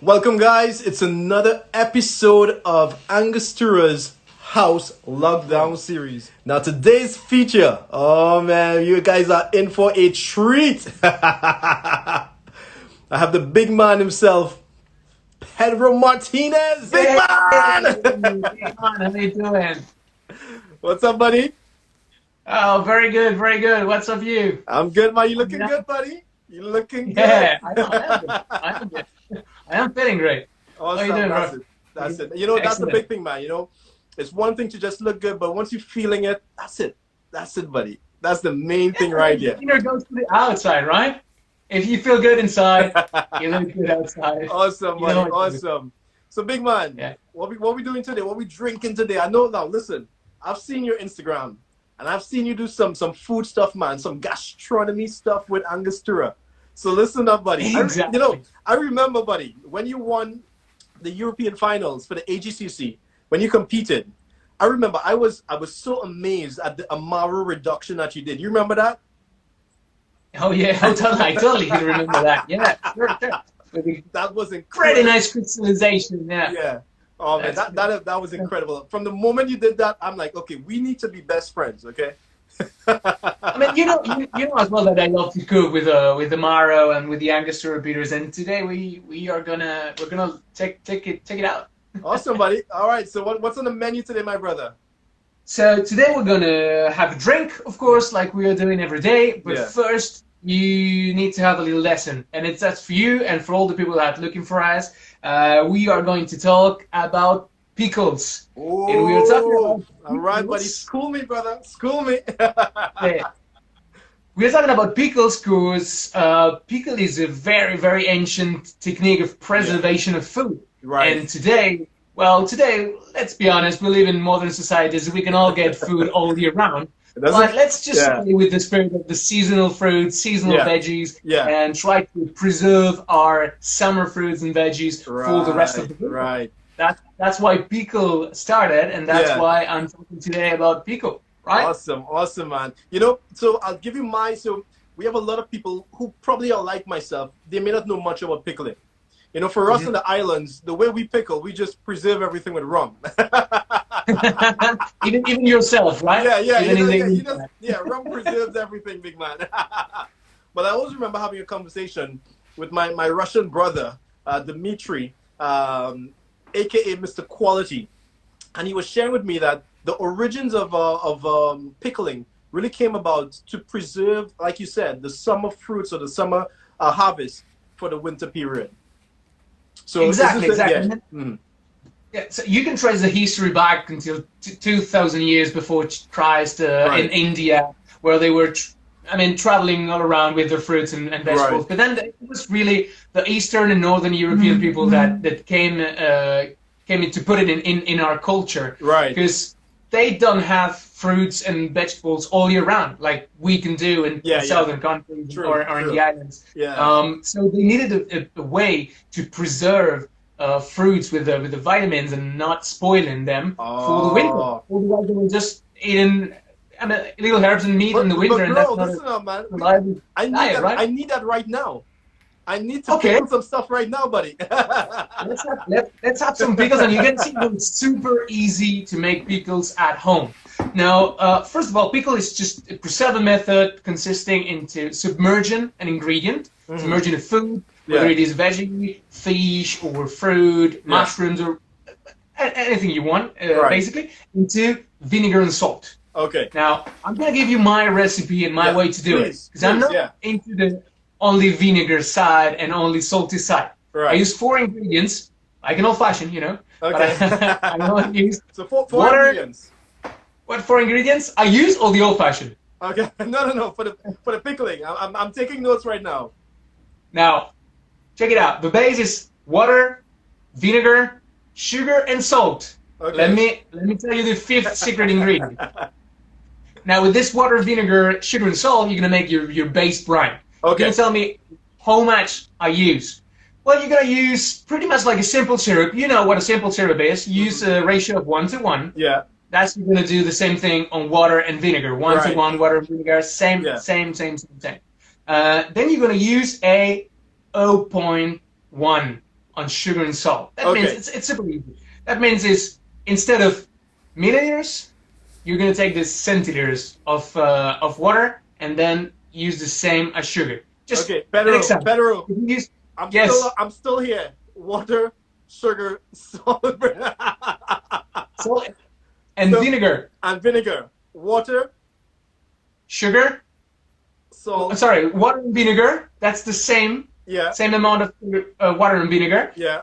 Welcome, guys. It's another episode of Angostura's House Lockdown series. Now, today's feature, oh man, you guys are in for a treat. I have the big man himself, Pedro Martinez. Big man! Big man, how you doing? What's up, buddy? Oh, very good, very good. What's up, you? I'm good, man. You looking good, buddy? You looking good? Yeah, I am good. I am good. I am feeling great. Awesome. How you doing, that's bro? it. That's it. You know, that's the Excellent. big thing, man. You know, it's one thing to just look good, but once you're feeling it, that's it. That's it, buddy. That's the main thing right here. Inner goes to the outside, right? If you feel good inside, you look good outside. Awesome, You buddy. know what to do. Awesome. So, big man, Yeah. what we doing today? What we drinking today? I know now. Listen, I've seen your Instagram, and I've seen you do some food stuff, man. Some gastronomy stuff with Angostura. So listen up, buddy. Exactly. I remember, buddy, when you won the European finals for the AGCC, when you competed. I remember I was so amazed at the Amaro reduction that you did. You remember that? Oh yeah, I totally can remember that. Yeah, sure. That was incredible. Pretty nice crystallization. Yeah. Yeah. Oh man, that was incredible. From the moment you did that, I'm like, okay, we need to be best friends, okay? I mean, you know as well that I love to cook with Amaro and with the Angostura beaters, and today we're gonna take it out. Awesome, buddy. All right, so what's on the menu today, my brother? So today we're gonna have a drink, of course, like we are doing every day. But Yeah. first, you need to have a little lesson, and that's for you and for all the people that are looking for us. We are going to talk about pickles. Oh, And we were talking about all right, buddy. pickles. School me, brother. School me. Yeah. We're talking about pickles because pickle is a very, very ancient technique of preservation of food. Right. And today, let's be honest, we live in modern societies. We can all get food all year round. But let's just stay with the spirit of the seasonal fruits, seasonal veggies, and try to preserve our summer fruits and veggies for the rest of the year. Right. That's why pickle started, and that's why I'm talking today about pickle. Right? Awesome, man. You know, so I'll give you so we have a lot of people who probably are like myself. They may not know much about pickling. You know, for us in the islands, the way we pickle, we just preserve everything with rum. even yourself, right? Yeah, rum preserves everything, big man. But I always remember having a conversation with my Russian brother, Dmitry, aka Mr. Quality, and he was sharing with me that the origins of pickling really came about to preserve, like you said, the summer fruits or the summer harvest for the winter period. So exactly. Yeah. Yeah, so you can trace the history back until 2,000 years before Christ in India, where they were, traveling all around with their fruits and vegetables. Right. But then it was really the Eastern and Northern European people that came in to put it in our culture. Right. Because they don't have fruits and vegetables all year round like we can do in southern countries or in the islands. Yeah. So they needed a way to preserve fruits with the vitamins and not spoiling them for the winter. Otherwise, they were just eating little herbs and meat in the winter, and that's not man. reliable diet, right? I need that right now. I need to pickle some stuff right now, buddy. let's have some pickles, and you can see that it's super easy to make pickles at home. Now, first of all, pickle is just a preserving method consisting into submerging an ingredient, submerging a food, whether it is veggie, fish, or fruit, mushrooms, or anything you want, basically, into vinegar and salt. Okay. Now, I'm going to give you my recipe and my way to do it, because I'm not into the only vinegar side and only salty side. Right. I use 4 ingredients, like an old-fashioned, Okay. But I only use four water. Ingredients. What 4 ingredients? I use all the old-fashioned. Okay. No. For the pickling, I'm taking notes right now. Now, check it out. The base is water, vinegar, sugar, and salt. Okay. Let me tell you the 5th secret ingredient. Now, with this water, vinegar, sugar, and salt, you're gonna make your base brine. Okay. You can tell me how much I use. Well, you're gonna use pretty much like a simple syrup. You know what a simple syrup is. Use a ratio of 1:1. Yeah. That's you're gonna do the same thing on water and vinegar. 1:1 water and vinegar. Same. Then you're gonna use a zero point 0.1 on sugar and salt. That means it's super easy. That means is instead of milliliters, you're gonna take the centiliters of water and then use the same as sugar. Just Pedro. Use, I'm still here. Water, sugar, salt, salt and vinegar. And vinegar. Water, sugar, salt. Sorry, water and vinegar. That's the same. Yeah. Same amount of water and vinegar. Yeah.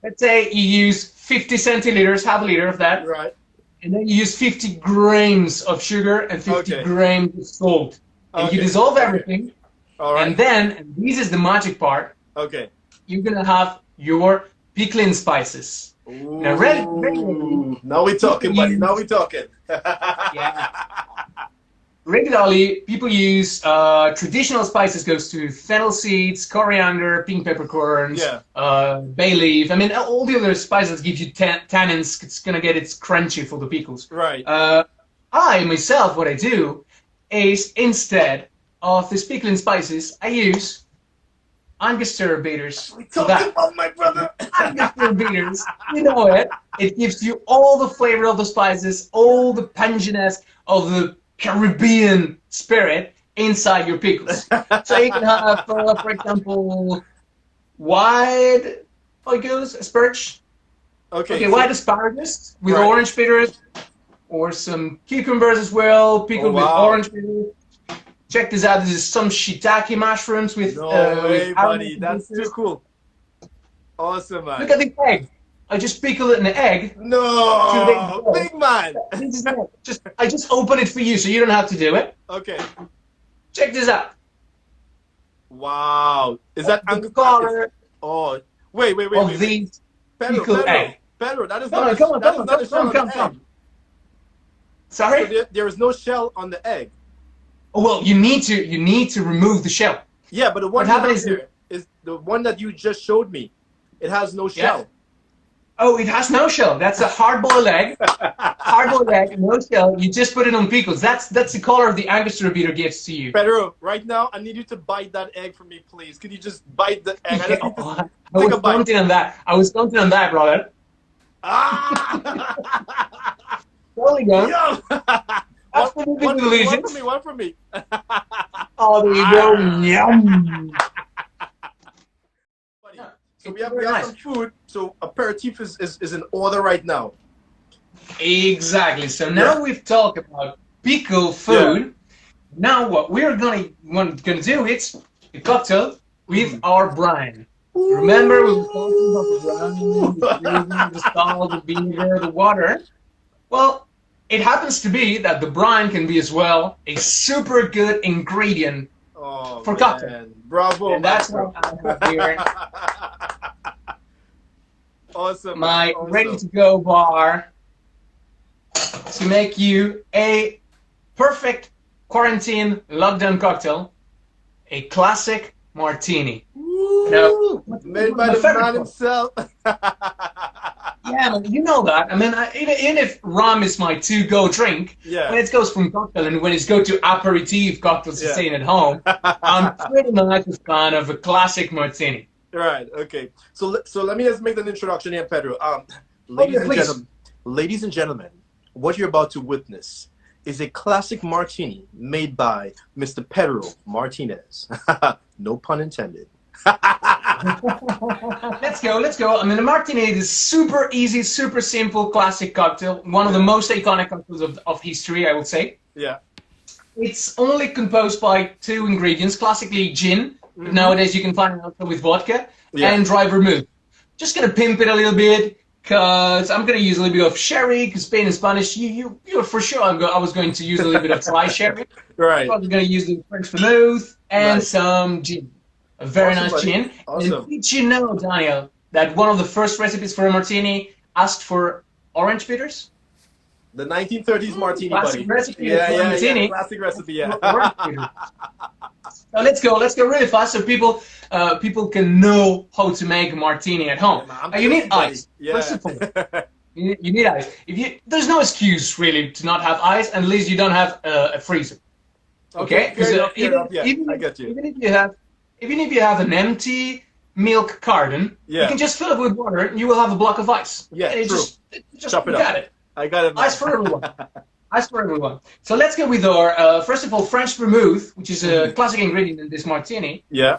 Let's say you use 50 centiliters, half a liter of that. Right. And then you use 50 grams of sugar and 50 grams of salt. And you dissolve everything. All right. And then, and this is the magic part, okay, you're going to have your pickling spices. Ooh. Now, now we're talking, buddy. Now we're talking. Yeah. Regularly, people use traditional spices, goes to fennel seeds, coriander, pink peppercorns, bay leaf. I mean, all the other spices give you tannins. It's going to get it's crunchy for the pickles. Right. I, myself, what I do is instead of these pickling spices, I use Angostura bitters. We're talking about my brother. Angostura bitters, you know it. It gives you all the flavor of the spices, all the punginess of the Caribbean spirit inside your pickles. So you can have, for example, white asparagus. Okay, white asparagus with orange bitters, or some cucumbers as well, pickled with orange bitters. Check this out. This is some shiitake mushrooms with. No way, buddy. That's too cool. Awesome, man. Look at the egg. I just pickled it in the egg. No, big man. I just open it for you, so you don't have to do it. Okay. Check this out. Wow. Is that Angostura? Oh, wait. These pickled egg. Pedro, that is come on. Sorry? So there is no shell on the egg. Oh, well, you need to remove the shell. Yeah, but the one is the one that you just showed me. It has no shell. Yeah. Oh, it has no shell. That's a hard-boiled egg. Hard-boiled egg, no shell. You just put it on pickles. That's the color the Angostura bitter gives to you. Pedro, right now, I need you to bite that egg for me, please. Could you just bite the egg? I was counting on that. I was counting on that, brother. Ah! There we go. Yo! One for me. Oh, there you go. Yum. So we have some food. So aperitif is in order right now. Exactly. So now we've talked about pickle food. Yeah. Now what we're gonna do is a cocktail with our brine. Ooh. Remember we were talking about the brine, the salt, the vinegar, the water. Well, it happens to be that the brine can be as well a super good ingredient for cocktail. Bravo! And that's what I have here. Awesome. My ready-to-go bar to make you a perfect quarantine lockdown cocktail, a classic martini. Now, made by the man himself. Yeah, man, you know that. I mean, even if rum is my to-go drink, when it goes from cocktail and when it's go to aperitif cocktails to staying at home, I'm pretty much a fan of a classic martini. Right. Okay. So let me just make an introduction here, Pedro. Ladies and gentlemen, what you're about to witness is a classic martini made by Mr. Pedro Martinez. No pun intended. Let's go. I mean, the martini is super easy, super simple, classic cocktail. One of the most iconic cocktails of history, I would say. Yeah. It's only composed by 2 ingredients, classically gin. Mm-hmm. Nowadays you can find it also with vodka and dry vermouth. Just gonna pimp it a little bit, cause I'm gonna use a little bit of sherry. Cause Spain and Spanish, you for sure. I was going to use a little bit of dry sherry. Right. I'm gonna use the French vermouth and some gin. A very nice gin. Awesome. And did you know, Daniel, that one of the first recipes for a martini asked for orange bitters? The 1930s martini, classic buddy. Recipe martini. Classic recipe, So let's go really fast so people people can know how to make a martini at home. Yeah, man, You need ice, yeah. first of all. You need ice. There's no excuse really to not have ice unless you don't have a freezer. Okay? Because I get you. Even if you have an empty milk carton, you can just fill it with water and you will have a block of ice. Yeah, and true. Just Chop it got up. it. I got it, man. Ice for everyone. Ice for everyone. So let's go with our, first of all, French vermouth, which is a classic ingredient in this martini. Yeah.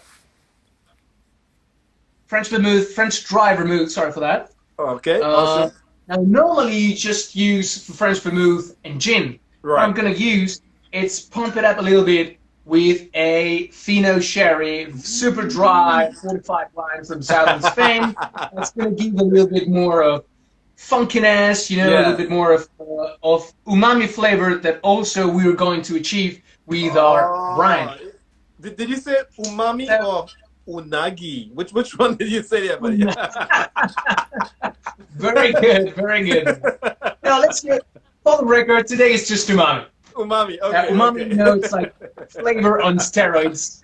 French vermouth, French dry vermouth, sorry for that. Okay, awesome. Now, normally you just use French vermouth and gin. Right. What I'm going to use, it's pump it up a little bit with a Fino sherry, super dry, 45 wine from southern Spain. That's going to give a little bit more of funkiness, a little bit more of umami flavor that also we're going to achieve with our brine. Did you say umami or unagi? Which one did you say there, buddy? Very good, very good. Now let's get, for the record, today is just umami. Umami, okay. Umami, it's like flavor on steroids.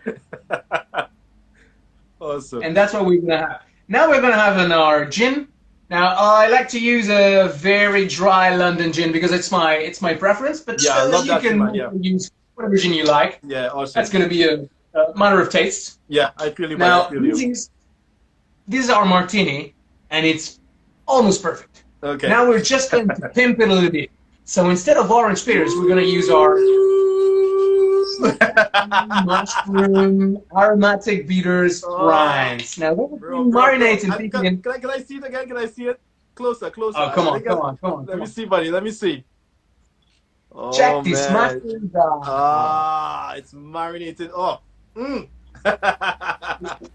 Awesome. And that's what we're going to have. Now we're going to have in our gin. Now I like to use a very dry London gin because it's my preference. But I love you can use whatever gin you like. Yeah, awesome. That's going to be a matter of taste. Yeah, I feel you. Now this is our martini, and it's almost perfect. Okay. Now we're just going to pimp it a little bit. So instead of orange bitters, we're going to use our mushroom aromatic bitters rinds. Now we're marinating. Can I see it again? Can I see it? Closer. Oh, come on. Let me see, buddy. Let me see. Oh, check these mushrooms out. It's marinated. Oh.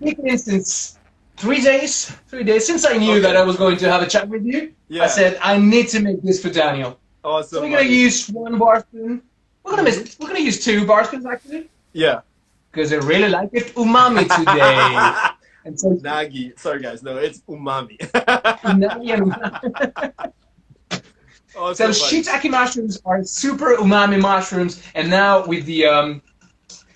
It's since 3 days. 3 days since I knew that I was going to have a chat with you. Yeah. I said I need to make this for Daniel. Awesome. So we're gonna use 1 bar spoon. We're gonna use 2 bar spoons actually. Yeah. Because I really like it umami today. And so Nagi. Sorry guys, no, it's umami. So shiitake mushrooms are super umami mushrooms, and now with the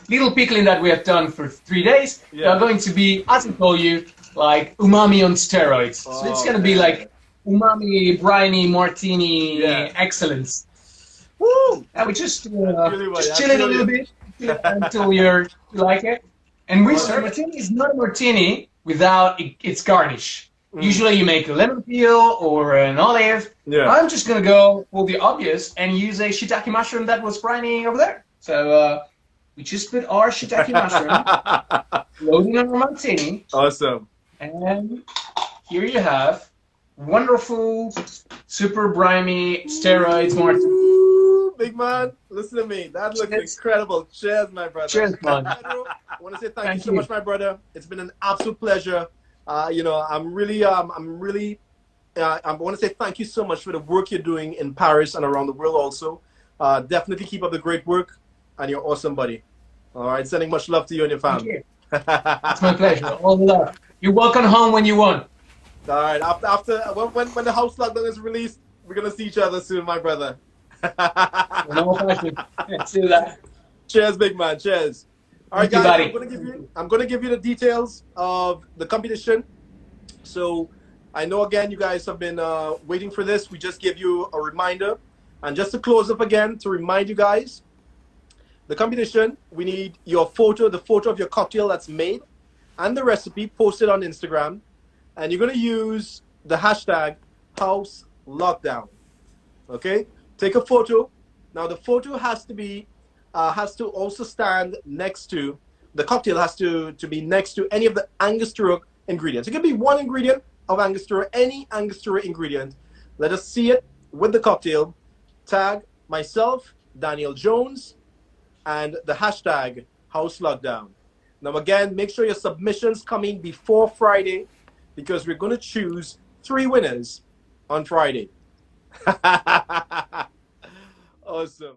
little pickling that we have done for 3 days, they are going to be, as I told you, like umami on steroids. So it's gonna be like umami, briny, martini excellence. Woo! And we just chill it a little bit until you like it. And our martini is not a martini without its garnish. Usually you make a lemon peel or an olive. Yeah. I'm just going to go for the obvious and use a shiitake mushroom that was briny over there. So we just put our shiitake mushroom, loading on our martini. Awesome. And here you have wonderful, super briny steroids martini. Big man, listen to me. That looks incredible. Cheers, my brother. Cheers, man. Pedro, I want to say thank you so much, my brother. It's been an absolute pleasure. I want to say thank you so much for the work you're doing in Paris and around the world also. Definitely keep up the great work, and you're awesome, buddy. All right, sending much love to you and your family. Thank you. It's my pleasure. All the love. You're welcome home when you want. All right, when the house lockdown is released, we're gonna see each other soon, my brother. No question. See that. Cheers, big man. Cheers. All right, guys. Buddy. I'm gonna give you the details of the competition. So I know again you guys have been waiting for this. We just give you a reminder, and just to close up again to remind you guys, the competition. We need your photo, the photo of your cocktail that's made, and the recipe posted on Instagram, and you're gonna use the hashtag HouseLockDown. Okay. Take a photo. Now the photo has to also stand next to the cocktail. Has to be next to any of the Angostura ingredients. It can be one ingredient of Angostura, any Angostura ingredient. Let us see it with the cocktail. Tag myself, Daniel Jones, and the hashtag HouseLockDown. Now again, make sure your submissions come in before Friday, because we're going to choose 3 winners on Friday. Awesome.